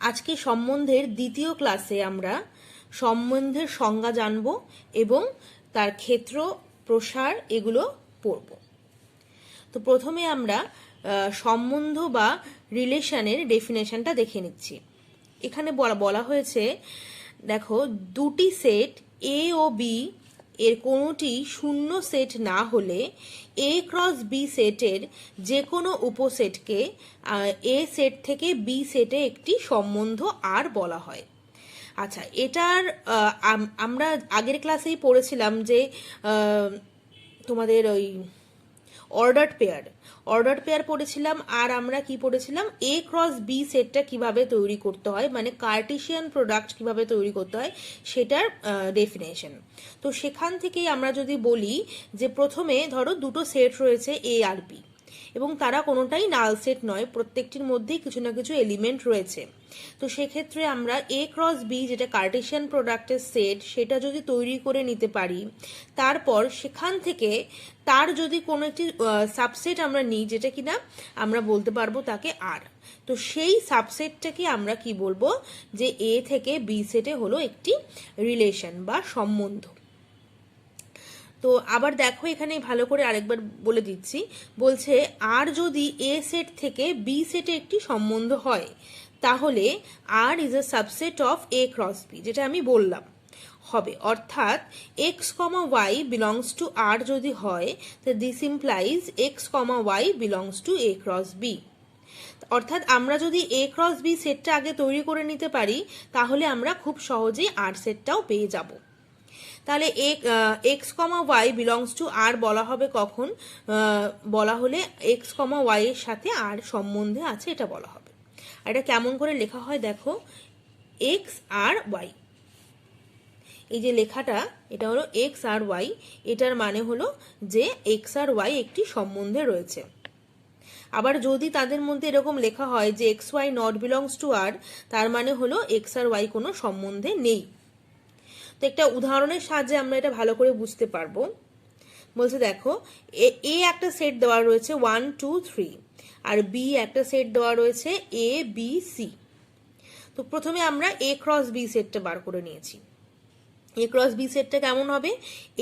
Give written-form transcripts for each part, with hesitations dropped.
আজকে সম্বন্ধের দ্বিতীয় ক্লাসে আমরা সম্বন্ধের সংজ্ঞা জানব এবং তার ক্ষেত্র প্রসার এগুলো পড়ব। তো প্রথমে আমরা সম্বন্ধ বা রিলেশনের ডেফিনেশনটা দেখে নিচ্ছি। এখানে বলা হয়েছে, দেখো, দুটি সেট এ ও বি এর কোনোটি শূন্য সেট না হলে এ ক্রস বি সেটের যে কোনো উপসেটকে এ সেট থেকে বি সেটে একটি সম্বন্ধ আর বলা হয়। আচ্ছা, এটার আমরা আগের ক্লাসেই পড়েছিলাম যে তোমাদের ওই অর্ডার পেয়ার পড়েছিলাম, আর আমরা কি পড়েছিলাম, এ ক্রস বি সেটটা কিভাবে তৈরি করতে হয়, মানে কার্টেশিয়ান প্রোডাক্ট কিভাবে তৈরি করতে হয় সেটার ডেফিনেশন। তো সেখান থেকেই আমরা যদি বলি যে প্রথমে ধরো দুটো সেট রয়েছে এ আর বি, এবং তারা কোনোটাই নাল সেট নয়, প্রত্যেকটির মধ্যেই কিছু না কিছু এলিমেন্ট রয়েছে। তো সেক্ষেত্রে আমরা এ ক্রস বি যেটা কার্টেশিয়ান প্রোডাক্টের সেট, সেটা যদি তৈরি করে নিতে পারি, তারপর সেখান থেকে তার যদি কোনো একটি সাবসেট আমরা নিই, যেটা কিনা আমরা বলতে পারবো তাকে আর, তো সেই সাবসেটটাকে আমরা কি বলবো, যে এ থেকে বি সেটে হলো একটি রিলেশন বা সম্বন্ধ। তো আবার দেখো, এখানে ভালো করে আরেকবার বলে দিচ্ছি, বলছে আর যদি এ সেট থেকে বি সেটে একটি সম্বন্ধ হয় তাহলে R is a subset of A cross B, যেটা আমি বললাম হবে। অর্থাৎ x comma y belongs to R যদি হয়, তো this implies x comma y belongs to A cross B. অর্থাৎ আমরা যদি এ ক্রস বি সেটটা আগে তৈরি করে নিতে পারি, তাহলে আমরা খুব সহজেই আর সেটটাও পেয়ে যাব। তাহলে x comma y belongs to R বলা হবে কখন, বলা হলে এক্স কমা ওয়াই এর সাথে আর সম্বন্ধে আছে এটা বলা হবে। আর এটা কেমন করে লেখা হয় দেখো, এক্স আর ওয়াই, এই যে লেখাটা, এটা হলো এক্স আর ওয়াই, এটার মানে হলো যে এক্স আর ওয়াই একটি সম্বন্ধে রয়েছে। আবার যদি তাদের মধ্যে এরকম লেখা হয় যে x y not belongs to R, তার মানে হলো এক্স আর ওয়াই কোনো সম্বন্ধে নেই। তো একটা উদাহরণের সাহায্যে আমরা এটা ভালো করে বুঝতে পারবো। বলছে দেখো, এ একটা সেট দেওয়া রয়েছে 1 2 3, আর বি একটা সেট দেওয়া রয়েছে এ বি সি। তো প্রথমে আমরা এ ক্রস বি সেটটা বার করে নিয়েছি। এ ক্রস বি সেটটা কেমন হবে,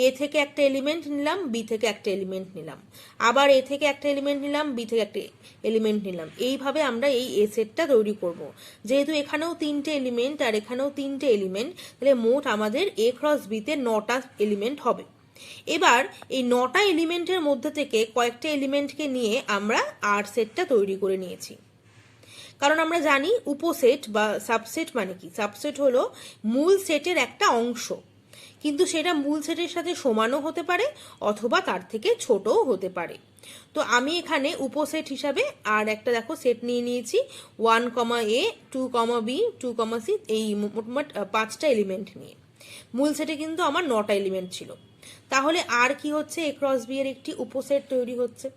এ থেকে একটা এলিমেন্ট নিলাম, বি থেকে একটা এলিমেন্ট নিলাম, আবার এ থেকে একটা এলিমেন্ট নিলাম, বি থেকে একটা এলিমেন্ট নিলাম, এইভাবে আমরা এই এ সেটটা তৈরি করব। যেহেতু এখানেও তিনটে এলিমেন্ট আর এখানেও তিনটে এলিমেন্ট, তাহলে মোট আমাদের এ ক্রস বিতে 9টা এলিমেন্ট হবে। এবার এই 9টা এলিমেন্টের মধ্যে থেকে কয়েকটা এলিমেন্টকে নিয়ে আমরা আর সেটটা তৈরি করে নিয়েছি। কারণ আমরা জানি উপসেট বা সাবসেট মানে কি, সাবসেট হলো মূল সেটের একটা অংশ, কিন্তু সেটা মূল সেটের সাথে সমানও হতে পারে অথবা তার থেকে ছোটও হতে পারে। তো আমি এখানে উপসেট হিসাবে আর একটা দেখো সেট নিয়ে নিয়েছি 1 কমা এ 2 কমা বি 2 কমা সি, এই মোট 5টা এলিমেন্ট নিয়ে। মূল সেটে কিন্তু আমার 9টা এলিমেন্ট ছিল। তাহলে আর কি হচ্ছে, এ ক্রস বি এর একটি উপসেট তৈরি হচ্ছে।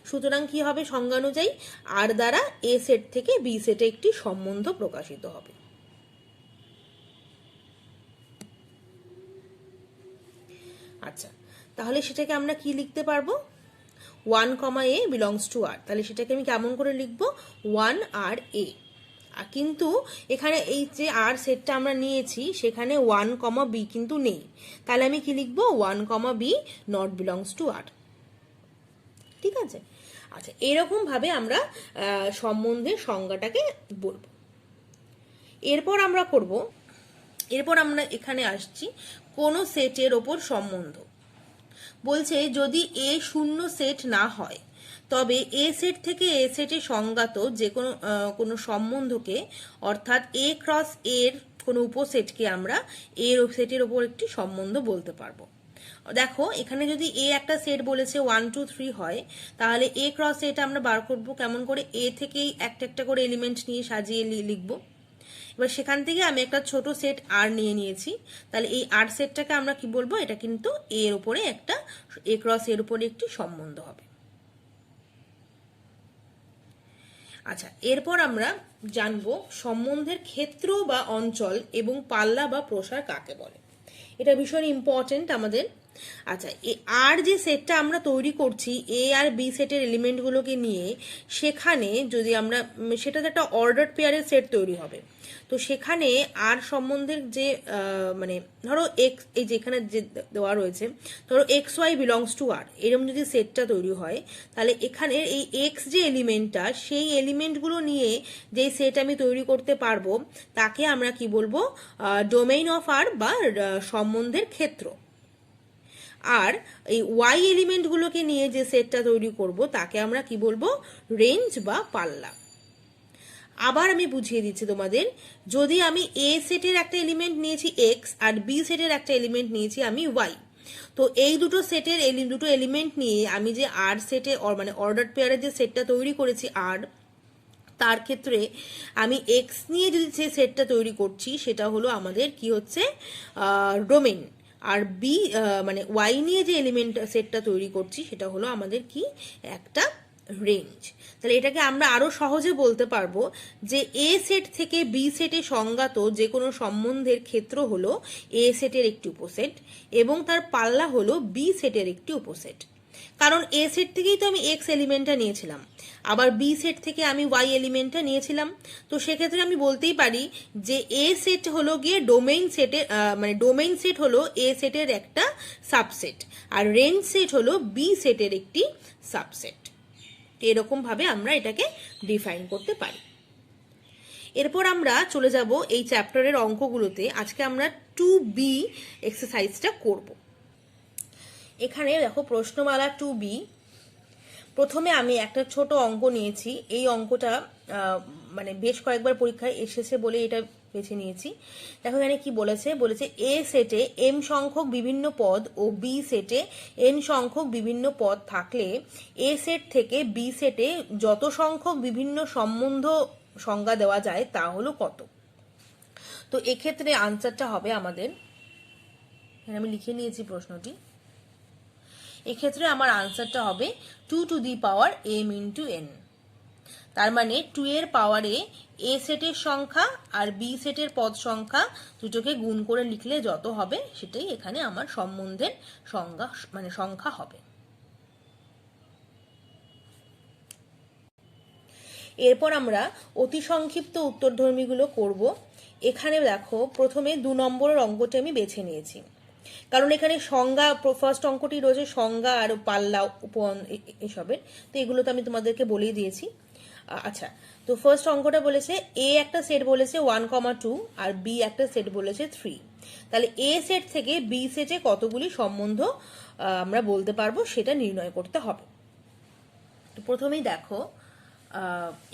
সুতরাং কি হবে, সংজ্ঞানুযায়ী আর দ্বারা এ সেট থেকে বি সেটে একটি সম্বন্ধ প্রকাশিত হবে। আচ্ছা, তাহলে সেটাকে আমরা কি লিখতে পারবো, 1 কমা এ বিলংস টু আর, তাহলে সেটাকে আমি কেমন করে লিখবো, 1 আর এ। কিন্তু এখানে এই যে আর সেটটা আমরা নিয়েছি সেখানে 1 কমা বি কিন্তু নেই, তাহলে আমি কি লিখবো, 1 কমা বি নট বিলংস টু আর। ঠিক আছে। আচ্ছা, এরকম ভাবে আমরা সম্বন্ধের সংজ্ঞাটাকে বলবো। এরপর আমরা এখানে আসছি কোন সেটের ওপর সম্বন্ধ। বলছে যদি এ শূন্য সেট না হয়, তবে এ সেট থেকে এ সেটে সংজ্ঞাত যে কোনো সম্বন্ধকে, অর্থাৎ এ ক্রস এর কোনো উপসেটকে আমরা এর সেটের ওপর একটি সম্বন্ধ বলতে পারবো। দেখো, এখানে যদি এ একটা সেট বলেছে 1 2 3 হয়, তাহলে এ ক্রস এটা আমরা বার করব কেমন করে, এ থেকেই একটা একটা করে এলিমেন্ট নিয়ে সাজিয়ে লিখবো। এবার সেখান থেকে আমি একটা ছোট সেট আর নিয়ে নিয়েছি, তাহলে এই আর সেটটাকে আমরা কি বলবো, এটা কিন্তু এর উপরে একটা, এ ক্রস এর উপরে একটি সম্বন্ধ হবে। আচ্ছা, এরপর আমরা জানবো সম্বন্ধের ক্ষেত্র বা অঞ্চল এবং পাল্লা বা প্রসার কাকে বলে। এটা ভীষণ ইম্পর্টেন্ট আমাদের আচ্ছা, আর যে সেটটা আমরা তৈরি করছি এ আর বি সেটের এলিমেন্টগুলোকে নিয়ে, সেখানে যদি আমরা সেটাতে একটা অর্ডার পেয়ারের সেট তৈরি হবে। তো সেখানে আর সম্বন্ধের যে মানে ধরো এক্স, এই যেখানে যে দেওয়া রয়েছে, ধরো এক্স ওয়াই বিলংস টু আর, এরকম যদি সেটটা তৈরি হয়, তাহলে এখানে এই এক্স যে এলিমেন্টটা, সেই এলিমেন্টগুলো নিয়ে যেই সেট আমি তৈরি করতে পারবো তাকে আমরা কি বলবো, ডোমেইন অফ আর বা সম্বন্ধের ক্ষেত্র। আর এই ওয়াই এলিমেন্টগুলোকে নিয়ে যে সেটটা তৈরি করব তাকে আমরা কি বলবো, রেঞ্জ বা পাল্লা। আবার আমি বুঝিয়ে দিচ্ছি তোমাদের, যদি আমি এ সেটের একটা এলিমেন্ট নিয়েছি এক্স আর বি সেটের একটা এলিমেন্ট নিয়েছি আমি ওয়াই, তো এই দুটো সেটের দুটো এলিমেন্ট নিয়ে আমি যে আর সেটে মানে অর্ডার পেয়ারের যে সেটটা তৈরি করেছি আর, তার ক্ষেত্রে আমি এক্স নিয়ে যদি যে সেটটা তৈরি করছি সেটা হলো আমাদের কি হচ্ছে, ডোমেন। আর বি মানে ওয়াই নিয়ে যে এলিমেন্ট সেটটা তৈরি করছি সেটা হলো আমাদের কি, একটা রেঞ্জ। তাহলে এটাকে আমরা আরো সহজে বলতে পারবো যে এ সেট থেকে বি সেটে সংজ্ঞাত যে কোনো সম্বন্ধের ক্ষেত্র হলো এ সেটের একটি উপসেট এবং তার পাল্লা হলো বি সেটের একটি উপসেট। কারণ এ সেট থেকেই তো আমি এক্স এলিমেন্টটা নিয়েছিলাম, আবার বি সেট থেকে আমি ওয়াই এলিমেন্টটা নিয়েছিলাম। তো সেক্ষেত্রে আমি বলতেই পারি যে এ সেট হলো গিয়ে ডোমেইন সেটের মানে ডোমেইন সেট হলো এ সেটের একটা সাবসেট, আর রেঞ্জ সেট হলো বি সেটের একটি সাবসেট। এরকম ভাবে আমরা এটাকে ডিফাইন করতে পারি। এরপর আমরা চলে যাব এই চ্যাপ্টারের অঙ্কগুলোতে। আজকে আমরা 2B এক্সারসাইজটা করব। এখানে দেখো প্রশ্নমালা 2B। প্রথমে আমি একটা ছোট অঙ্ক নিয়েছি। এই অঙ্কটা মানে বেশ কয়েকবার পরীক্ষায় এসেছে বলে এটা বেছে নিয়েছি। দেখো এখানে কি বলেছে, বলেছে এ সেটে এম সংখ্যক বিভিন্ন পদ ও বি সেটে এন সংখ্যক বিভিন্ন পদ থাকলে এ সেট থেকে বি সেটে যত সংখ্যক বিভিন্ন সম্বন্ধ সংজ্ঞা দেওয়া যায় তা হলো কত। তো এক্ষেত্রে আনসারটা হবে আমাদের, এখানে আমি লিখে নিয়েছি প্রশ্নটি। এক্ষেত্রে আমার আনসারটা হবে 2 to the power m into n। তার মানে 2 এর পাওয়ারে এ সেটের সংখ্যা আর বি সেটের পদ সংখ্যা দুটোকে গুণ করে লিখলে যত হবে সেটাই এখানে আমার সম্বন্ধের সংজ্ঞা মানে সংখ্যা হবে। এরপর আমরা অতি সংক্ষিপ্ত উত্তরধর্মীগুলো করব। এখানে দেখো প্রথমে 2 নম্বরের অঙ্কটি আমি বেছে নিয়েছি, কারণ এখানে সংজ্ঞা, ফার্স্ট অঙ্কটি রয়েছে সংজ্ঞা আর পাল্লা এসবের, তো এগুলো তো আমি তোমাদেরকে বলেই দিয়েছি। আচ্ছা, তো ফার্স্ট অঙ্কটা বলেছে এ একটা সেট বলেছে 1,2 আর বি একটা সেট বলেছে 3। তাহলে এ সেট থেকে বি সেটে কতগুলি সম্বন্ধ আমরা বলতে পারবো সেটা নির্ণয় করতে হবে। তো প্রথমেই দেখো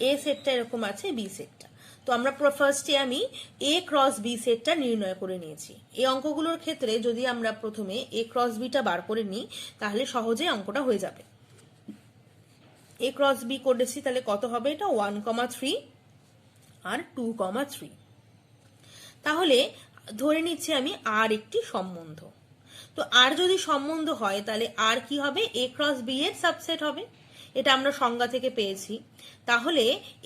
এ সেটটা এরকম আছে, বি সেটটা, তো আমরা ফার্স্টে আমি এ ক্রস বি সেটটা নির্ণয় করে নিয়েছি। এই অঙ্কগুলোর ক্ষেত্রে যদি আমরা প্রথমে এ ক্রস বিটা বার করে নিই তাহলে সহজেই অঙ্কটা হয়ে যাবে। এ ক্রস বি করেছি, তাহলে কত হবে, এটা 1,3 আর 2,3। তাহলে ধরে নিচ্ছি আমি আর একটি সম্বন্ধ। তো আর যদি সম্বন্ধ হয় তাহলে আর কি হবে, এ ক্রস বি এর সাবসেট হবে, এটা আমরা সংজ্ঞা থেকে পেয়েছি। তাহলে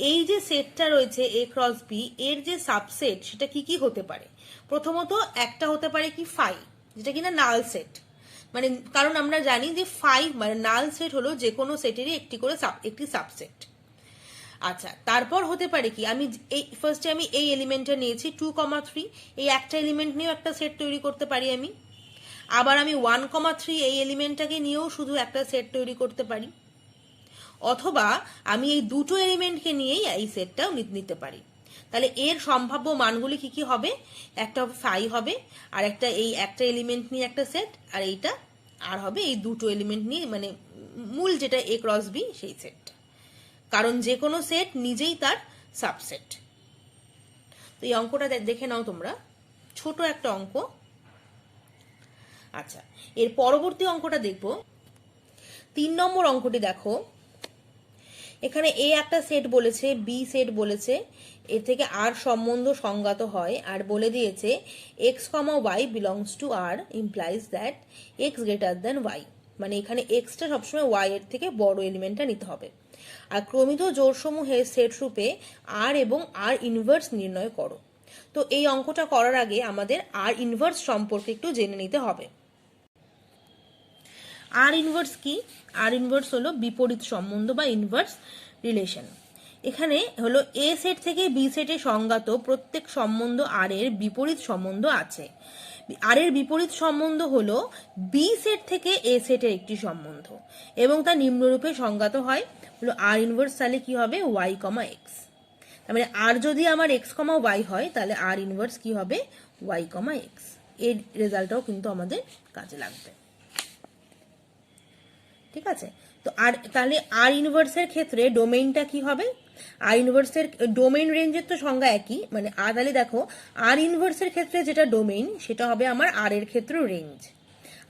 এই যে সেটটা রয়েছে এ ক্রস বি, এর যে সাবসেট সেটা কি কি হতে পারে। প্রথমত একটা হতে পারে কি ফাই, যেটা কিনা নাল সেট, মানে কারণ আমরা জানি যে ফাই মানে নাল সেট হলো যে কোনো সেটেরই একটি করে একটি সাবসেট। আচ্ছা, তারপর হতে পারে কি, আমি এই ফার্স্টে আমি এই এলিমেন্টটা নিয়েছি 2,3, এই একটা এলিমেন্ট নিয়েও একটা সেট তৈরি করতে পারি আমি। আবার আমি 1,3 এই এলিমেন্টটাকে নিয়েও শুধু একটা সেট তৈরি করতে পারি, অথবা আমি এই দুটো এলিমেন্টকে নিয়েই এই সেটটাও নিতে পারি। তাহলে এর সম্ভাব্য মানগুলি কি কি হবে, একটা হবে ফাই হবে, আর একটা এই একটা এলিমেন্ট নিয়ে একটা সেট, আর এইটা আর হবে এই দুটো এলিমেন্ট নিয়ে মানে মূল যেটা এ ক্রস বি সেই সেটটা, কারণ যে কোনো সেট নিজেই তার সাবসেট। তো এই অঙ্কটা দেখে নাও তোমরা, ছোট একটা অঙ্ক। আচ্ছা, এর পরবর্তী অঙ্কটা দেখব। 3 নম্বর অঙ্কটি দেখো, এখানে এ একটা সেট বলেছে, বি সেট বলেছে, এর থেকে আর সম্বন্ধ সংজ্ঞাত হয়, আর বলে দিয়েছে x comma y belongs to R implies that x greater than y, মানে এখানে এক্সটা সবসময় ওয়াই এর থেকে বড় এলিমেন্টটা নিতে হবে। আর ক্রমিত জোড়সমূহের সেট রূপে আর এবং আর ইনভার্স নির্ণয় করো। তো এই অঙ্কটা করার আগে আমাদের আর ইনভার্স সম্পর্কে একটু জেনে নিতে হবে। আর ইনভার্স কি? আর ইনভার্স হলো বিপরীত সম্বন্ধ বা ইনভার্স রিলেশন। এখানে হলো এ সেট থেকে বি সেটে সংজ্ঞাত প্রত্যেক সম্বন্ধ আর এর বিপরীত সম্বন্ধ আছে। আর এর বিপরীত সম্বন্ধ হলো বি সেট থেকে এ সেটের একটি সম্বন্ধ এবং তা নিম্নরূপে সংজ্ঞাত হয় হলো আর ইনভার্স, তাহলে কি হবে? Y comma x. তার মানে আর যদি আমার এক্স কমা ওয়াই হয় তাহলে আর ইনভার্স কি হবে? Y comma x. এর রেজাল্টটাও কিন্তু আমাদের কাজে লাগবে। ঠিক আছে, তো আর তাহলে আর ইনভার্সের ক্ষেত্রে ডোমেইনটা কি হবে? আর ইনভার্সের ডোমেইন রেঞ্জের তো সংজ্ঞা একই, মানে আর, তাহলে দেখো আর ইনভার্সের ক্ষেত্রে যেটা ডোমেইন সেটা হবে আমার আর এর ক্ষেত্রে রেঞ্জ,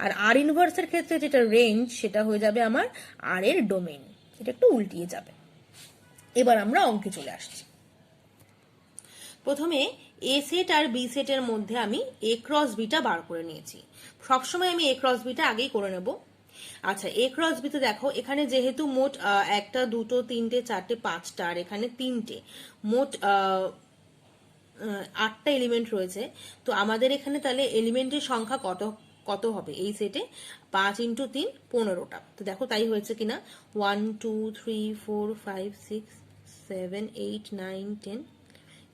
আর আর ইনভার্সের ক্ষেত্রে যেটা রেঞ্জ সেটা হয়ে যাবে আমার আর এর ডোমেইন। এটা একটু উল্টিয়ে যাবে। এবার আমরা অঙ্কে চলে আসছি। প্রথমে এ সেট আর বি সেটের মধ্যে আমি এ ক্রস বিটা বার করে নিয়েছি। সবসময় আমি এ ক্রস বিটা আগেই করে নেব। আচ্ছা, এ ক্রস বিতে দেখো এখানে যেহেতু মোট একটা, দুটো, তিনটে, চারটে, পাঁচটা আর এখানে তিনটে, মোট 8টা এলিমেন্ট রয়েছে। তো আমাদের এখানে তাহলে এলিমেন্টের সংখ্যা কত কত হবে এই সেটে? 5 × 3 15টা। তো দেখো তাই হয়েছে কিনা। 1 2 3 4 5 6 7 8 9 10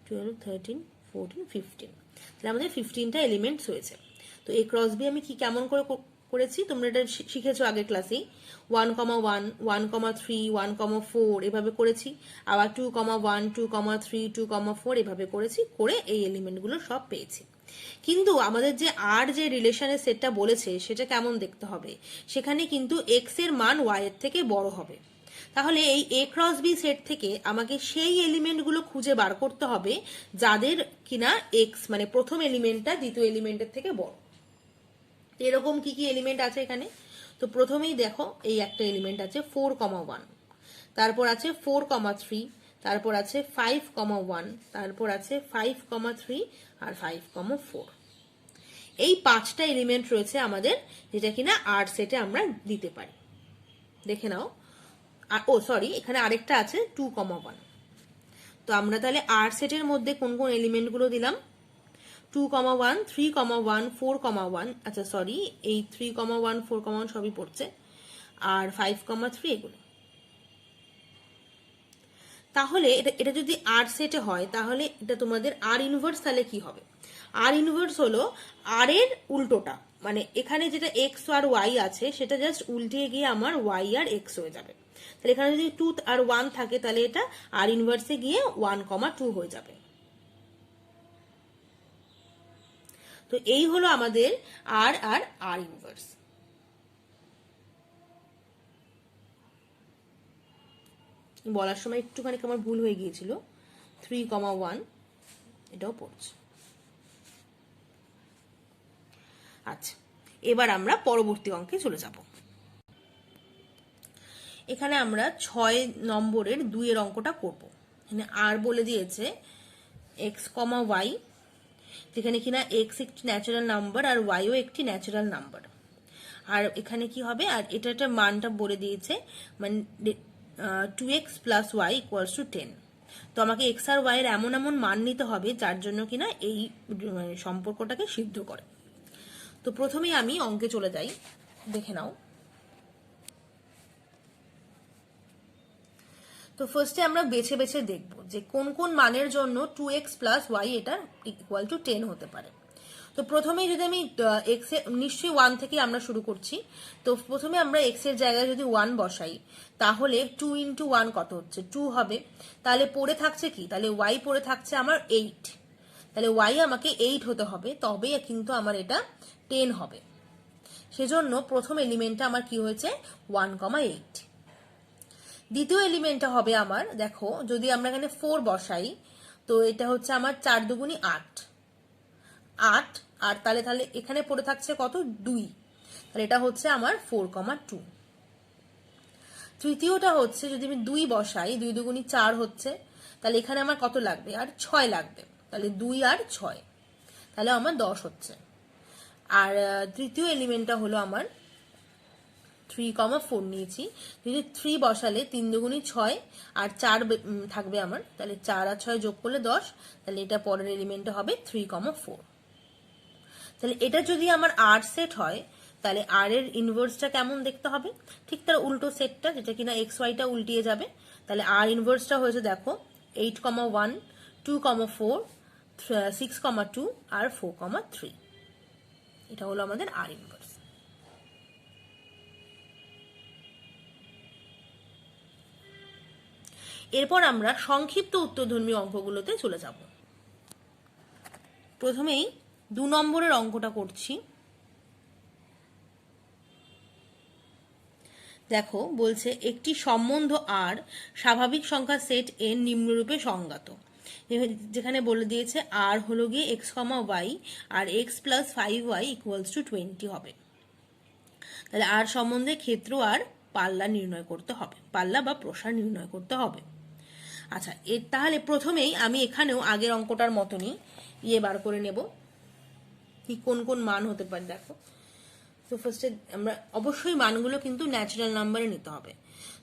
12 13 14 15। তাহলে আমাদের 15টা এলিমেন্টস হয়েছে। তো এই ক্রস বি আমি কি কেমন করে করেছি তোমরা এটা শিখেছো আগের ক্লাসেই। 1,1 1,3 1,4 এভাবে করেছি, আবার 2,1 2,3 2,4 এভাবে করেছি, করে এই এলিমেন্টগুলো সব পেয়েছি। কিন্তু আমাদের যে আর যে রিলেশনের সেটটা বলেছে সেটা কেমন দেখতে হবে? সেখানে কিন্তু এক্স এর মান ওয়াই এর থেকে বড় হবে। তাহলে এই এ ক্রস বি সেট থেকে আমাকে সেই এলিমেন্টগুলো খুঁজে বার করতে হবে যাদের কিনা এক্স মানে প্রথম এলিমেন্টটা দ্বিতীয় এলিমেন্টের থেকে বড়। এরকম কি কি এলিমেন্ট আছে এখানে? তো প্রথমেই দেখো এই একটা এলিমেন্ট আছে 4,1, তারপর আছে 4,3, তারপর আছে 5,1, তারপর আছে 5,3 আর 5,4। এই 5টা এলিমেন্ট রয়েছে আমাদের, যেটা কিনা আর সেটে আমরা দিতে পারি। দেখে নাও। ও সরি, এখানে আরেকটা আছে 2,1। তো আমরা তাহলে আর সেটের মধ্যে কোন কোন এলিমেন্টগুলো দিলাম? 2,1 3,1 4,1, আচ্ছা সরি, এই 3,1 4,1 সবই পড়ছে, আর 5,3 এগুলো। তাহলে এটা যদি আর সেটে হয় তাহলে এটা তোমাদের আর ইনভার্স তাহলে কি হবে? আর ইনভার্স হলো আর এর উল্টোটা, মানে এখানে যেটা এক্স আর ওয়াই আছে সেটা জাস্ট উল্টিয়ে গিয়ে আমার ওয়াই আর এক্স হয়ে যাবে। তাহলে এখানে যদি 2 আর 1 থাকে তাহলে এটা আর ইনভার্সে গিয়ে 1,2 হয়ে যাবে। তো এই হলো আমাদের আর আর আর ইনভার্স। বলার সময় একটুখানি আমার ভুল হয়ে গিয়েছিল, 3,1 এটাও পড়ছে। আচ্ছা, এবার আমরা পরবর্তী অঙ্কে চলে যাব। এখানে আমরা 6 নম্বরের 2 এর অঙ্কটা করব। এখানে আর বলে দিয়েছে এক্স কমা ওয়াই, যেখানে কিনা এক্স একটি ন্যাচারাল নাম্বার আর ওয়াইও একটি ন্যাচারাল নাম্বার। আর এখানে কি হবে? আর এটা একটা মানটা বলে দিয়েছে, মানে 2x + y = 10। তো আমাকে এক্স আর ওয়াই এর এমন এমন মান নিতে হবে যার জন্য কিনা এই সম্পর্কটাকে সিদ্ধ করে। তো প্রথমেই আমি অঙ্কে চলে যাই, দেখে নাও। তো ফার্স্টে আমরা বেছে বেছে দেখব যে কোন কোন মানের জন্য 2x + y এটা = 10 হতে পারে। তো প্রথমেই যদি আমি এক্স এর, নিশ্চয়ই 1 থেকে আমরা শুরু করছি। তো প্রথমে আমরা এক্স এর জায়গায় যদি 1 বসাই তাহলে 2 × 1 কত হচ্ছে? 2 হবে। তাহলে পড়ে থাকছে কি? তাহলে y পড়ে থাকছে আমার 8। তাহলে y আমাকে 8 হতে হবে, তবেই কিন্তু আমার এটা 10 হবে। সেজন্য প্রথম এলিমেন্টটা আমার কি হয়েছে? 1,8। দ্বিতীয় এলিমেন্টটা হবে আমার, দেখো যদি আমরা এখানে 4 বসাই তো এটা হচ্ছে আমার 4 × 2 = 8 8, আর তাহলে তাহলে এখানে পড়ে থাকছে কত? 2। তাহলে এটা হচ্ছে আমার 4,2। তৃতীয়টা হচ্ছে যদি আমি 2 বসাই, 2 × 2 = 4 হচ্ছে, তাহলে এখানে আমার কত লাগবে? আর 6 লাগবে। তাহলে 2 আর 6, তাহলে আমার 10 হচ্ছে। আর তৃতীয় এলিমেন্টটা হলো আমার 3,4 নিয়েছি। যদি 3 বসালে 3 × 2 = 6 আর 4 থাকবে আমার, তাহলে 4 আর 6 যোগ করলে 10। তাহলে এটা পরের এলিমেন্টটা হবে 3,4। তাহলে এটা যদি আমার আর সেট হয় তাহলে আর এর ইনভার্সটা কেমন দেখতে হবে, ঠিক তার উল্টো সেটটা, যেটা কিনা এক্স ওয়াইটা উল্টিয়ে যাবে। তাহলে আর ইনভার্সটা হয়েছে দেখো 8,1, 2,4, 6,2 আর 4,3। এটা হলো আমাদের আর ইনভার্স। এরপর আমরা সংক্ষিপ্ত উত্তরধর্মী অঙ্কগুলোতে চলে যাব। প্রথমেই 2 নম্বরের অঙ্কটা করছি। দেখো বলছে একটি সম্বন্ধ আর স্বাভাবিক সংখ্যা সেট এর নিম্নরূপে সংজ্ঞাত। যেখানে বলে দিয়েছে আর হলো গিয়ে x comma y R x plus 5y equals to 20 হবে। তাহলে আর সম্বন্ধে ক্ষেত্র আর পাল্লা নির্ণয় করতে হবে, পাল্লা বা প্রসার নির্ণয় করতে হবে। আচ্ছা, তাহলে প্রথমেই আমি এখানেও আগের অঙ্কটার মতনই বার করে নেব কি কোন কোন মান হতে পারে। দেখো, তো ফার্স্টে আমরা অবশ্যই মানগুলো কিন্তু ন্যাচারাল নাম্বারে নিতে হবে।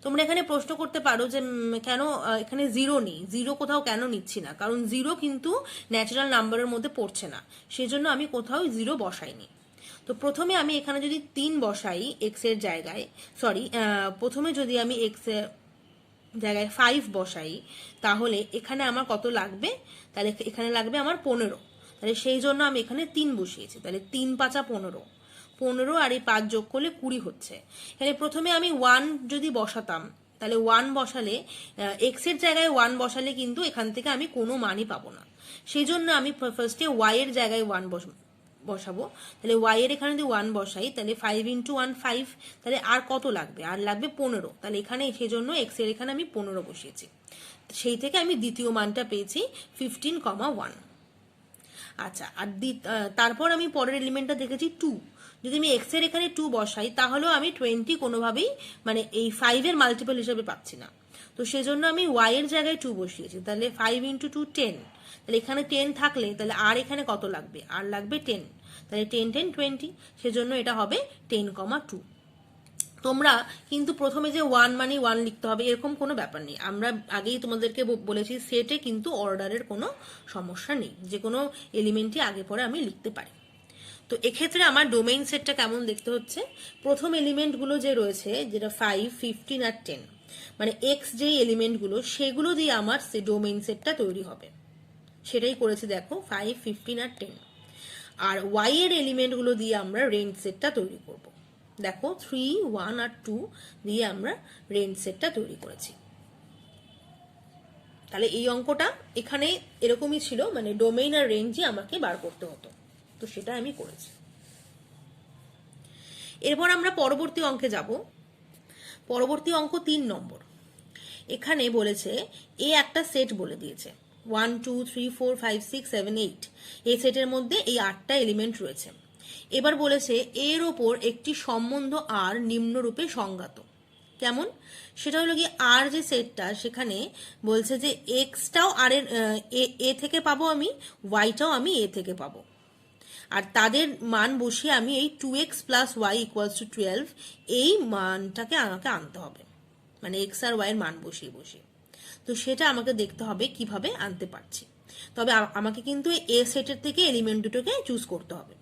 তোমরা এখানে প্রশ্ন করতে পারো যে কেন এখানে জিরো নেই, জিরো কোথাও কেন নিচ্ছি না, কারণ জিরো কিন্তু ন্যাচারাল নাম্বারের মধ্যে পড়ছে না, সেজন্য আমি কোথাও জিরো বসাইনি। তো প্রথমে আমি এখানে যদি 3 বসাই এক্স এর জায়গায়, প্রথমে যদি আমি এক্স এর জায়গায় 5 বসাই, তাহলে এখানে আমার কত লাগবে, তাহলে এখানে লাগবে আমার 15। তাহলে সেই জন্য আমি এখানে 3 বসিয়েছি। তাহলে 3 5 15, 15 আর এই 5 যোগ করলে 20 হচ্ছে। এখানে প্রথমে আমি 1 যদি বসাতাম, তাহলে 1 বসালে এক্স এর জায়গায় 1 বসালে কিন্তু এখান থেকে আমি কোনো মানই পাবো না। সেই জন্য আমি ফার্স্টে ওয়াই এর জায়গায় 1 বসাবো। তাহলে ওয়াই এর এখানে যদি 1 বসাই, তাহলে 5 × 1 5, তাহলে আর কত লাগবে, আর লাগবে 15। তাহলে এখানে সেই জন্য এক্স এর এখানে আমি 15 বসিয়েছি। সেই থেকে আমি দ্বিতীয় মানটা পেয়েছি 15,1। আচ্ছা, আর তারপর আমি পরের এলিমেন্টটা দেখেছি 2। যদি আমি এক্স এর এখানে 2 বসাই, তাহলেও আমি 20 কোনোভাবেই মানে এই 5 এর মাল্টিপল হিসেবে পাচ্ছি না। তো সেজন্য আমি ওয়াই এর জায়গায় 2 বসিয়েছি। তাহলে 5 × 2 10। তাহলে এখানে 10 থাকলে তাহলে আর এখানে কত লাগবে, আর লাগবে 10। তাহলে 10 10 20, সেজন্য এটা হবে 10,2। তোমরা কিন্তু প্রথমে যে 1 মানে 1 লিখতে হবে এরকম কোনো ব্যাপার নেই। আমরা আগেই তোমাদেরকে বলেছি সেটে কিন্তু অর্ডারের কোনো সমস্যা নেই, যে কোনো এলিমেন্টই আগে পরে আমি লিখতে পারি। তো এক্ষেত্রে আমার ডোমেইন সেটটা কেমন দেখতে হচ্ছে, প্রথম এলিমেন্টগুলো যে রয়েছে যেটা 5, 15 আর 10, মানে এক্স যেই এলিমেন্টগুলো সেগুলো দিয়ে আমার ডোমেইন সেটটা তৈরি হবে। সেটাই করেছি দেখো, 5, 15 আর 10। আর ওয়াই এর এলিমেন্টগুলো দিয়ে আমরা রেঞ্জ সেটটা তৈরি করব। দেখো 3, 1 আর 2 দিয়ে আমরা রেঞ্জ সেটটা তৈরি করেছি। তাহলে এই অঙ্কটা এখানে এরকমই ছিল, মানে ডোমেইন আর রেঞ্জই আমাকে বার করতে হতো, তো সেটা আমি করেছি। এরপর আমরা পরবর্তী অঙ্কে যাব। পরবর্তী অঙ্ক 3 নম্বর। এখানে বলেছে এ একটা সেট বলে দিয়েছে 1 2 3 4 5 6 7 8। এই সেটের মধ্যে এই 8টা এলিমেন্ট রয়েছে। এবার বলেছে এর ওপর একটি সম্বন্ধ আর নিম্নরূপে সংজ্ঞাত। কেমন, সেটা হলো কি আর যে সেটটা সেখানে বলছে যে এক্সটাও আর এর এ থেকে পাবো আমি, ওয়াইটাও আমি এ থেকে পাবো। আর তাদের মান বসিয়ে আমি এই 2x + y = 12 এই মানটাকে আমাকে আনতে হবে, মানে এক্স আর ওয়াই এর মান বসিয়ে বসিয়ে। তো সেটা আমাকে দেখতে হবে কিভাবে আনতে পারছি। তবে আমাকে কিন্তু এ সেটের থেকে এলিমেন্ট দুটোকে চুজ করতে হবে।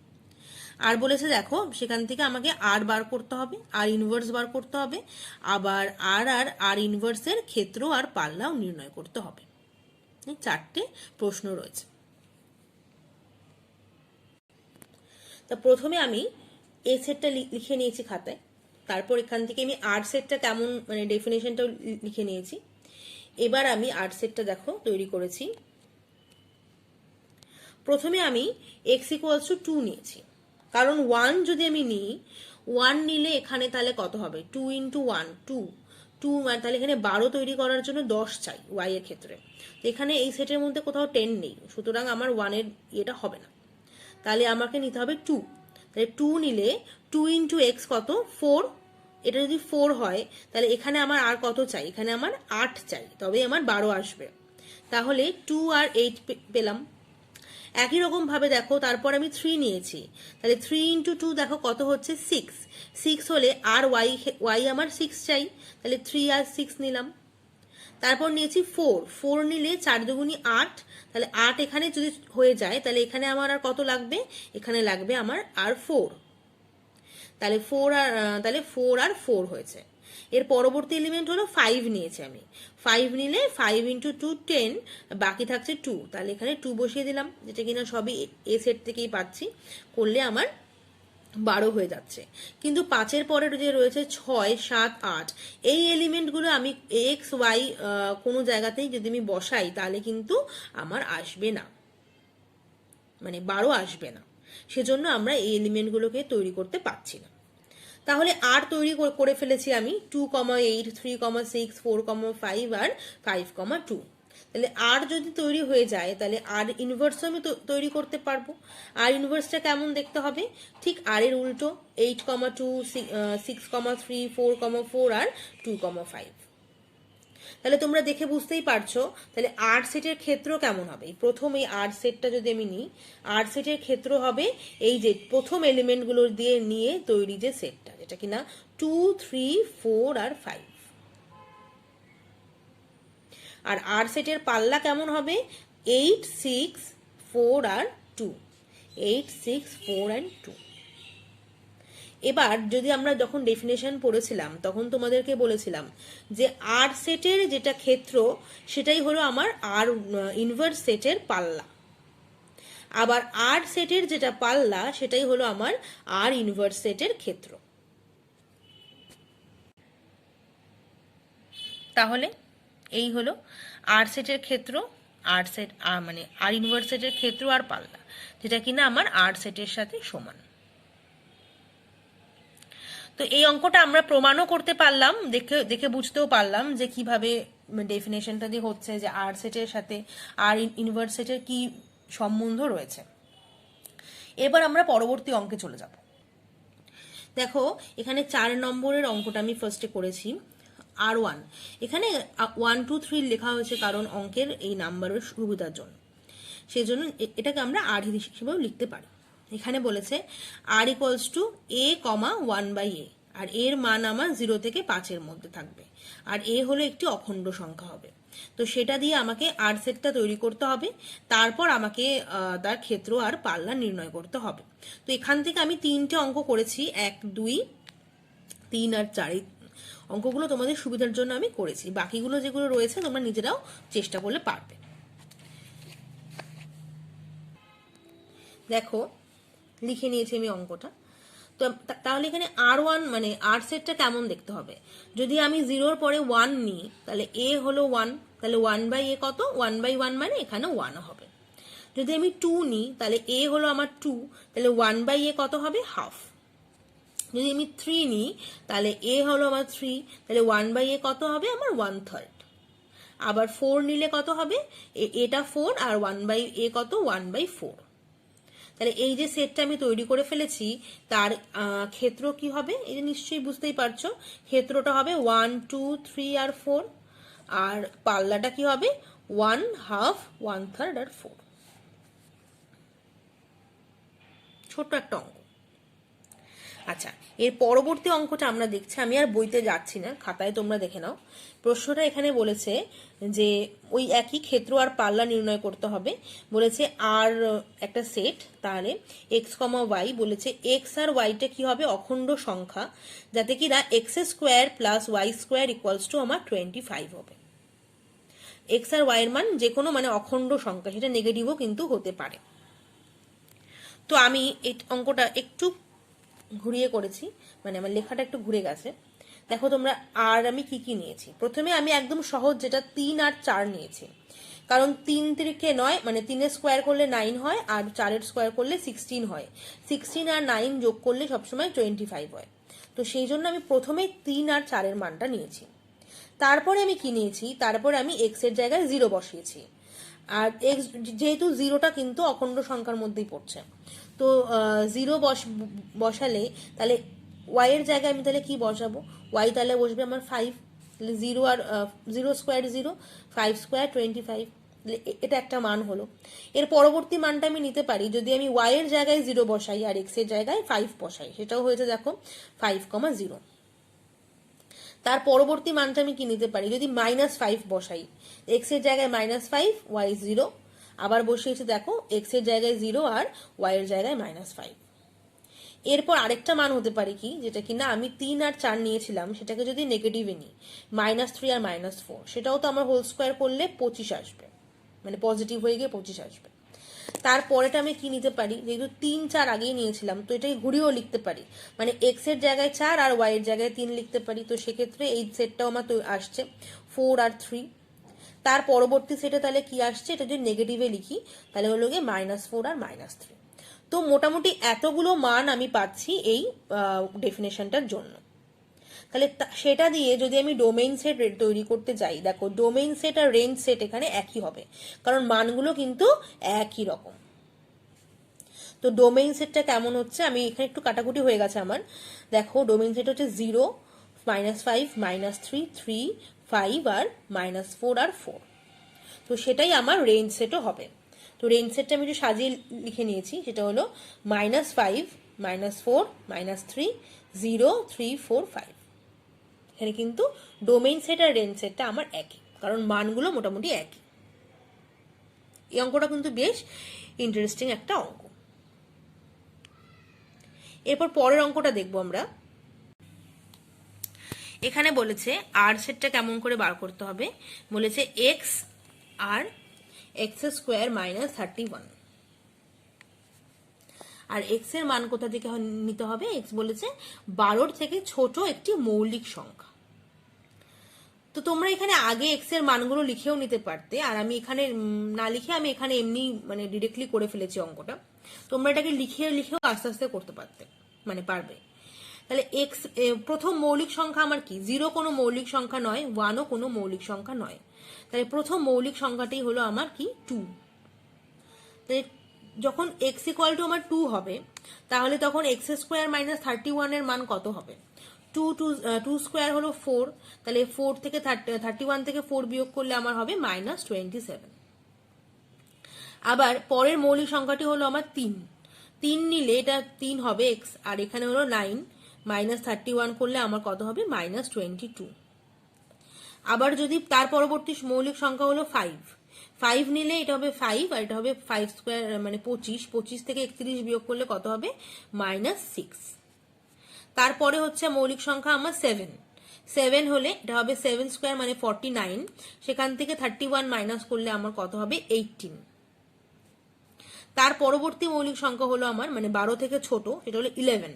আর বলেছে দেখো সেখান থেকে আমাকে আর বার করতে হবে, আর ইনভার্স বার করতে হবে, আবার আর ইনভার্সের ক্ষেত্র আর পাল্লাও নির্ণয় করতে হবে। 4টে প্রশ্ন রয়েছে। তা প্রথমে আমি এ সেটটা লিখে নিয়েছি খাতায়, তারপর এখান থেকে আমি আর সেটটা কেমন মানে ডেফিনেশনটাও লিখে নিয়েছি। এবার আমি আর সেটটা দেখো তৈরি করেছি। প্রথমে আমি x = 2 নিয়েছি, কারণ 1 যদি আমি নিই, 1 নিলে এখানে তাহলে কত হবে, 2 × 1 2 2, মানে তাহলে এখানে 12 তৈরি করার জন্য 10 চাই y এর ক্ষেত্রে। তো এখানে এই সেটের মধ্যে কোথাও 10 নেই, সুতরাং আমার 1 এর এটা হবে না। তাহলে আমাকে নিতে হবে 2। তাহলে 2 নিলে 2 × x কত, 4। এটা যদি 4 হয় তাহলে এখানে আমার আর কত চাই, এখানে আমার 8 চাই, তবে আমার 12 আসবে। তাহলে 2 আর 8 পেলাম। একই রকম ভাবে দেখো তারপর আমি 3 নিয়েছি, তাহলে 3 × 2 দেখো কত হচ্ছে 6। 6 হলে আর y আমার 6 চাই, তাহলে 3 আর 6 নিলাম। তারপর নিয়েছি 4। 4 নিলে 4 দুগুণী 8, তাহলে 8 এখানে যদি হয়ে যায় তাহলে এখানে আমার আর কত লাগবে, এখানে লাগবে আমার আর 4। তাহলে 4 হয়েছে। এর পরবর্তী এলিমেন্ট হলো 5 নিয়েছি আমি। 5 নিলে 5 × 2 10, বাকি থাকছে 2, তাহলে এখানে 2 বসিয়ে দিলাম, যেটা কিনা সবই এ সেট থেকেই পাচ্ছি, করলে আমার 12 হয়ে যাচ্ছে। কিন্তু 5-এর পরে যে রয়েছে 6, 7, 8, এই এলিমেন্টগুলো আমি এক্স ওয়াই কোনো জায়গাতেই যদি আমি বসাই তাহলে কিন্তু আমার আসবে না, মানে 12 আসবে না। সেজন্য আমরা এই এলিমেন্টগুলোকে তৈরি করতে পারছি না। তাহলে আর তৈরি করে ফেলেছি আমি 2,8, 3,6, 4,5 আর 5,2। তাহলে আর যদি তৈরি হয়ে যায় তাহলে আর ইনভার্সও আমি তৈরি করতে পারবো। আর ইনভার্সটা কেমন দেখতে হবে? ঠিক আর এর উল্টো, 8,2, 6,3, 4,4 আর 2,5। তাহলে তোমরা দেখে বুঝতেই পারছো তাহলে আর সেটের ক্ষেত্র কেমন হবে। প্রথম এই আর সেটটা যদি আমি নিই, আর সেটের ক্ষেত্র হবে এই যে প্রথম এলিমেন্টগুলো দিয়ে নিয়ে তৈরি যে সেটটা, যেটা কিনা 2, 3, 4 আর 5। আর আর সেটের পাল্লা কেমন হবে? 8, 6, 4 আর 2, 8, 6, 4 and 2। এবার যদি আমরা যখন ডেফিনেশন পড়েছিলাম তখন তোমাদেরকে বলেছিলাম যে আর সেটের যেটা ক্ষেত্র সেটাই হলো আমার আর ইনভার্স সেটের পাল্লা, আবার আর সেটের যেটা পাল্লা সেটাই হলো আমার আর ইনভার্স সেটের ক্ষেত্র। তাহলে এই হলো আর সেটের ক্ষেত্র, আর সেট মানে আর ইনভার্স সেটের ক্ষেত্র আর পাল্লা, যেটা কিনা আমার আর সেটের সাথে সমান। তো এই অঙ্কটা আমরা প্রমাণও করতে পারলাম, দেখে দেখে বুঝতেও পারলাম যে কিভাবে ডেফিনেশনটা দিয়ে হচ্ছে যে আর সেটের সাথে আর ইনভার্স সেটের কি সম্বন্ধ রয়েছে। এবার আমরা পরবর্তী অঙ্কে চলে যাব। দেখো এখানে 4 নম্বরের অঙ্কটা আমি ফার্স্টে করেছি R1। এখানে 1, 2, 3 লেখা হয়েছে কারণ অঙ্কের এই নাম্বারের সুবিধার জন্য, সেই জন্য এটাকে আমরা আর হিসেবেও লিখতে পারি। এখানে বলেছে আর ইকুয়ালস টু a, 1/a, আর এর মান আমার 0 থেকে 5-এর মধ্যে থাকবে, আর এ হলো একটি অখণ্ড সংখ্যা হবে। তো সেটা দিয়ে আমাকে আর সেটটা তৈরি করতে হবে, তারপর আমাকে তার ক্ষেত্র আর পাল্লা নির্ণয় করতে হবে। তো এখান থেকে আমি 3টে অঙ্ক করেছি, 1, 2, 3 আর 4। অঙ্কগুলো তোমাদের সুবিধার জন্য আমি করেছি, বাকিগুলো যেগুলো রয়েছে তোমরা নিজেরাও চেষ্টা করলে পারবে। দেখো লিখে নিয়েছি আমি অঙ্কটা। তো তাহলে এখানে R1 মানে আর সেটটা কেমন দেখতে হবে? যদি আমি 0-র পরে 1 নিই তাহলে a হলো 1, তাহলে 1/a কত? 1/1 মানে এখানে 1 হবে। যদি আমি 2 নিই তাহলে a হলো আমার 2, তাহলে 1/a কত হবে? হাফ। যদি আমি 3 নিই তাহলে a হলো আমার 3, তাহলে 1/a কত হবে? আমার 1/3। আবার 4 নিলে কত হবে? এটা 4 আর 1/a কত? 1/4। তাহলে এই যে সেটটা আমি তৈরি করে ফেলেছি তার ক্ষেত্র কি হবে? এই যে নিশ্চয়ই বুঝতেই পারছো, ক্ষেত্রটা হবে 1, 2, 3 আর 4, আর পাল্লাটা কি হবে? 1, হাফ, 1/3 আর 4। ছোট্ট একটা অঙ্ক। আচ্ছা, এর পরবর্তী অঙ্কটা আমরা দেখছি, আমি আর বইতে যাচ্ছি না, খাতায় তোমরা দেখে নাও। প্রশ্নটা এখানে বলেছে যে ওই একই ক্ষেত্র আর পাল্লা নির্ণয় করতে হবে। বলেছে আর একটা সেট, তাহলে এক্স কমা ওয়াই, বলেছে এক্স আর ওয়াইটা কি হবে? অখণ্ড সংখ্যা, যাতে কিনা x² plus y² equals to আমার 25 হবে। এক্স আর ওয়াই এর মান যে কোনো মানে অখণ্ড সংখ্যা, সেটা নেগেটিভও কিন্তু হতে পারে। তো আমি এই অঙ্কটা একটু ঘুরিয়ে করেছি, মানে আমার লেখাটা একটু ঘুরে গেছে। দেখো তোমরা আর আমি কি কি নিয়েছি। প্রথমে আমি একদম সহজ যেটা 3 আর 4 নিয়েছি, কারণ 3 3 9, মানে 3-এর স্কোয়ার করলে 9 হয়, আর 4-এর স্কোয়ার করলে 16 হয়। 16 আর 9 যোগ করলে সবসময় 25 হয়। তো সেই জন্য আমি প্রথমে 3 আর 4-এর মানটা নিয়েছি। তারপরে আমি কি নিয়েছি? তারপরে আমি এক্স এর জায়গায় 0 বসিয়েছি। আর এক্স যেহেতু 0টা কিন্তু অখণ্ড সংখ্যার মধ্যেই পড়ছে, তো 0 বসালে তাহলে ওয়াই এর জায়গায় আমি তাহলে কি বসাবো? ওয়াই তাহলে বসবে আমার 5, তাহলে 0 আর 0² 0, 5² 25, এটা একটা মান হলো। এর পরবর্তী মানটা আমি নিতে পারি, যদি আমি ওয়াই এর জায়গায় 0 বসাই আর এক্স এর জায়গায় 5 বসাই, সেটাও হয়েছে দেখো 5,0। তার পরবর্তী মানটা আমি কি নিতে পারি? যদি -5 বসাই, এক্স এর জায়গায় -5, ওয়াই 0, আবার বসিয়েছি দেখো এক্স এর জায়গায় 0 আর ওয়াই এর জায়গায় -5। এরপর আরেকটা মান হতে পারে কি, যেটা কিনা আমি 3 আর 4 নিয়েছিলাম, সেটাকে যদি নেগেটিভে নিই, -3 আর -4, সেটাও তো আমার হোল স্কোয়ার করলে 25 আসবে, মানে পজিটিভ হয়ে গিয়ে 25 আসবে। তারপরেটা আমি কি নিতে পারি, যেহেতু 3 4 আগেই নিয়েছিলাম, তো এটাকে ঘুরিয়েও লিখতে পারি, মানে এক্স এর জায়গায় 4 আর ওয়াই এর জায়গায় 3 লিখতে পারি। তো সেক্ষেত্রে এই সেটটাও আমার আসছে 4 আর 3। তার পরবর্তী সেটে তাহলে কি আসছে, এটা যদি নেগেটিভে লিখি তাহলে হলো গিয়ে -4 আর -3। তো মোটামুটি এতগুলো মান আমি পাচ্ছি এই ডেফিনেশনটার জন্য। তাহলে সেটা দিয়ে যদি আমি ডোমেইন সেট তৈরি করতে যাই, দেখো ডোমেইন সেট আর রেঞ্জ সেট এখানে একই হবে, কারণ মানগুলো কিন্তু একই রকম। তো ডোমেইন সেটটা কেমন হচ্ছে, আমি এখানে একটু কাটাকুটি হয়ে গেছে আমার, দেখো ডোমেইন সেট হচ্ছে 0, -5, -3, 3, 5 আর -4 আর 4। তো সেটাই আমার রেঞ্জ সেটও হবে। তো রেঞ্জ সেটটা আমি একটু সাজিয়ে লিখে নিয়েছি, সেটা হলো -5, -4, -3, 0, 3, 4, 5। এখানে কিন্তু ডোমেইন সেট আর রেঞ্জ সেটটা আমার একই, কারণ মানগুলো মোটামুটি একই। এই অঙ্কটা কিন্তু বেশ ইন্টারেস্টিং একটা অঙ্ক। এরপর পরের অঙ্কটা দেখবো আমরা। এখানে বলেছে আর সেটটা কেমন করে বার করতে হবে, বলেছে এক্স আর x² -31, আর এক্স এর মান কোথা থেকে নিতে হবে, এক্স বলেছে 12 থেকে ছোট একটি মৌলিক সংখ্যা। তো তোমরা এখানে আগে এক্স এর মানগুলো লিখেও নিতে পারতে, আর আমি এখানে না লিখে আমি এখানে এমনি মানে ডিরেক্টলি করে ফেলেছি অঙ্কটা। তোমরা এটাকে লিখেও আস্তে আস্তে করতে পারতে, মানে পারবে। তাহলে এক্স প্রথম মৌলিক সংখ্যা আমার কি, 0 কোনো মৌলিক সংখ্যা নয়, 1ও কোনো মৌলিক সংখ্যা নয়। তাহলে প্রথম মৌলিক সংখ্যাটি হলো আমার কি 2। তাহলে যখন x ইকুয়াল টু আমার 2 হবে, তাহলে তখন x² -31 এর মান কত হবে, 2 স্কোয়ার হলো 4, তাহলে 4 থেকে 31 থেকে 4 বিয়োগ করলে আমার হবে -27। আবার পরের মৌলিক সংখ্যাটি হলো আমার 3 নিলে এটা 3 হবে x, আর এখানে হলো 9, -31 করলে আমার কত হবে -22। আবার যদি তার পরবর্তী মৌলিক সংখ্যা হলো 5 নিলে এটা হবে 5, আর এটা হবে 5 স্কোয়ার মানে 25 থেকে 31 বিয়োগ করলে কত হবে -6। তারপরে হচ্ছে মৌলিক সংখ্যা আমার 7 হলে এটা হবে 7 স্কোয়ার মানে 49, সেখান থেকে 31 মাইনাস করলে আমার কত হবে 18। তার পরবর্তী মৌলিক সংখ্যা হলো আমার মানে 12 থেকে ছোট, সেটা হলো 11।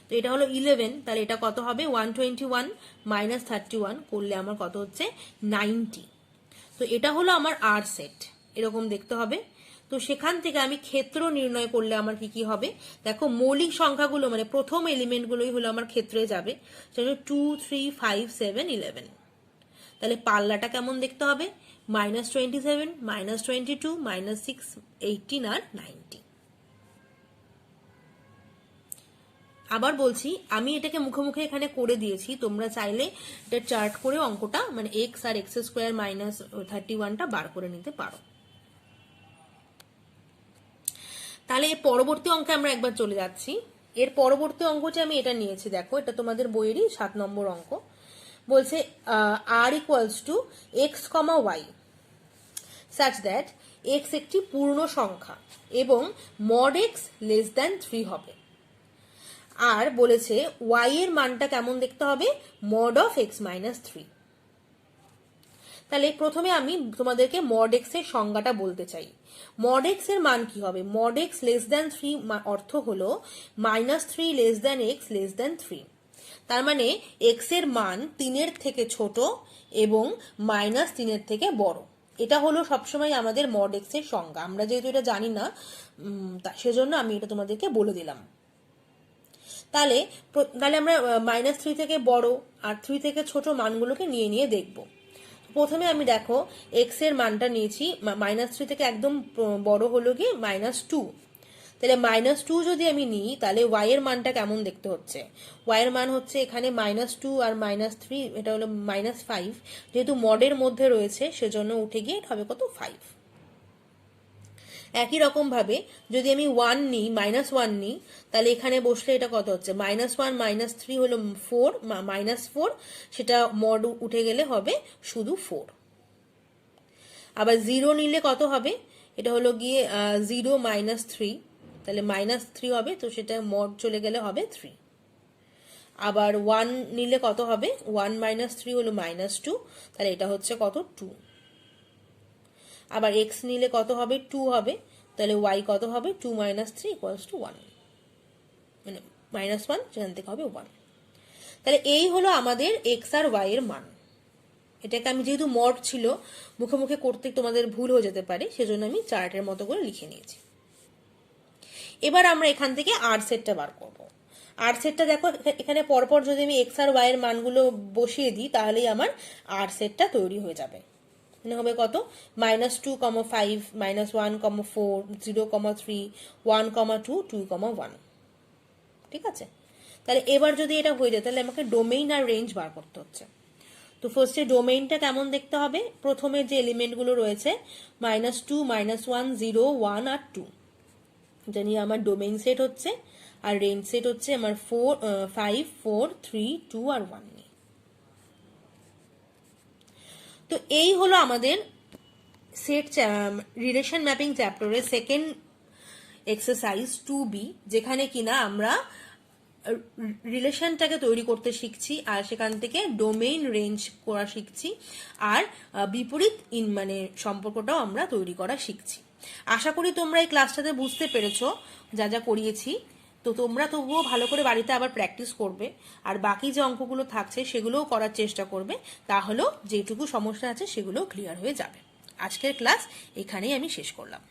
তো এটা হলো 11, তাহলে এটা কত হবে 121 -31 করলে আমার কত হচ্ছে 90। তো এটা হলো আমার আর সেট, এরকম দেখতে হবে। তো সেখান থেকে আমি ক্ষেত্র নির্ণয় করলে আমার কি কি হবে, দেখো মৌলিক সংখ্যাগুলো মানে প্রথম এলিমেন্টগুলোই হলো আমার ক্ষেত্রে যাবে, সেটা 2, 3, 5, 7, 11। তাহলে পাল্লাটা কেমন দেখতে হবে, -27, -22, -6, 18 আর 90। আবার বলছি, আমি এটাকে মুখে মুখে এখানে করে দিয়েছি, তোমরা চাইলে এটা চার্ট করে অঙ্কটা মানে x আর x² -31টা বার করে নিতে পারো। তাহলে এর পরবর্তী অঙ্কে আমরা একবার চলে যাচ্ছি। এর পরবর্তী অঙ্কটি আমি এটা নিয়েছি, দেখো এটা তোমাদের বইয়েরই 7 নম্বর অঙ্ক। বলছে r equals to x, y such that x একটি পূর্ণ সংখ্যা এবং mod x লেস দ্যান 3 হবে। আর বলেছে y এর মানটা কেমন দেখতে হবে, mod of x - 3। তাহলে প্রথমে আমি তোমাদেরকে mod x এর সংজ্ঞাটা বলতে চাই। mod x এর মান কি হবে, mod x লেস দ্যান 3 অর্থ হলো -3 less than x less than 3। তার মানে x এর মান 3 এর থেকে ছোট এবং -3 এর থেকে বড়। এটা হলো সবসময় আমাদের mod x এর সংজ্ঞা। আমরা যেহেতু এটা জানি না, সেজন্য আমি এটা তোমাদেরকে বলে দিলাম। তাহলে আমরা -3 থেকে বড় আর 3 থেকে ছোট মানগুলোকে নিয়ে নিয়ে দেখব। প্রথমে আমি দেখো x এর মানটা নিয়েছি, -3 থেকে একদম বড় হলো গিয়ে -2। তাহলে -2 যদি আমি নিই, তাহলে y এর মানটা কেমন দেখতে হচ্ছে, y এর মান হচ্ছে এখানে -2 আর -3, এটা হলো -5। যেহেতু মডের মধ্যে রয়েছে সেজন্য উঠে গিয়ে এটা হবে কত 5। একই রকম ভাবে যদি আমি 1 নিই, -1 নিই, তাহলে এখানে বসলে এটা কত হচ্ছে -1 -3 হলো 4, -4, সেটা মড উঠে গেলে হবে শুধু 4। আবার 0 নিলে কত হবে, এটা হলো গিয়ে 0 -3, তাহলে -3 হবে, তো সেটা মড চলে গেলে হবে 3। আবার 1 নিলে কত হবে, 1 - 3 হলো -2, তাহলে এটা হচ্ছে কত 2। আবার x নিলে কত হবে, 2 হবে, তাহলে y কত হবে, 2 - 3 = 1, মানে -1 সেখান থেকে হবে 1। তাহলে এই হলো আমাদের x আর y এর মান। এটাকে আমি যেহেতু মড ছিল মুখে মুখে করতে তোমাদের ভুল হয়ে যেতে পারে, সেজন্য আমি চার্টের মতো করে লিখে নিয়েছি। এবার আমরা এখান থেকে আর সেটটা বার করব। আর সেটটা দেখো এখানে পরপর যদি আমি এক্স আর ওয়াই এর মানগুলো বসিয়ে দিই তাহলেই আমার আর সেটটা তৈরি হয়ে যাবে। মানে হবে কত, -2, 5, -1, 4, 0, 3, 1, 2, 2, 1। ঠিক আছে, তাহলে এবার যদি এটা হয়ে যায় তাহলে আমাকে ডোমেইন আর রেঞ্জ বার করতে হচ্ছে। তো ফার্স্টে ডোমেইনটা কেমন দেখতে হবে, প্রথমে যে এলিমেন্টগুলো রয়েছে -2, -1, 0, 1 আর 2, জানি আমার ডোমেইন সেট হচ্ছে, আর রেঞ্জ সেট হচ্ছে আমার 5, 4, 3, 2 আর 1 নিয়ে। তো এই হলো আমাদের সেট রিলেশন ম্যাপিং চ্যাপ্টারের সেকেন্ড এক্সারসাইজ 2B, যেখানে কিনা আমরা রিলেশনটাকে তৈরি করতে শিখছি আর সেখান থেকে ডোমেইন রেঞ্জ করা শিখছি, আর বিপরীত মানে সম্পর্কটাও আমরা তৈরি করা শিখছি। আশা করি তোমরা এই ক্লাসটাতে বুঝতে পেরেছো যা যা করিয়েছি। তো তোমরা তবুও ভালো করে বাড়িতে আবার প্র্যাকটিস করবে, আর বাকি যে অঙ্কগুলো থাকছে সেগুলোও করার চেষ্টা করবে, তাহলেও যেটুকু সমস্যা আছে সেগুলোও ক্লিয়ার হয়ে যাবে। আজকের ক্লাস এখানেই আমি শেষ করলাম।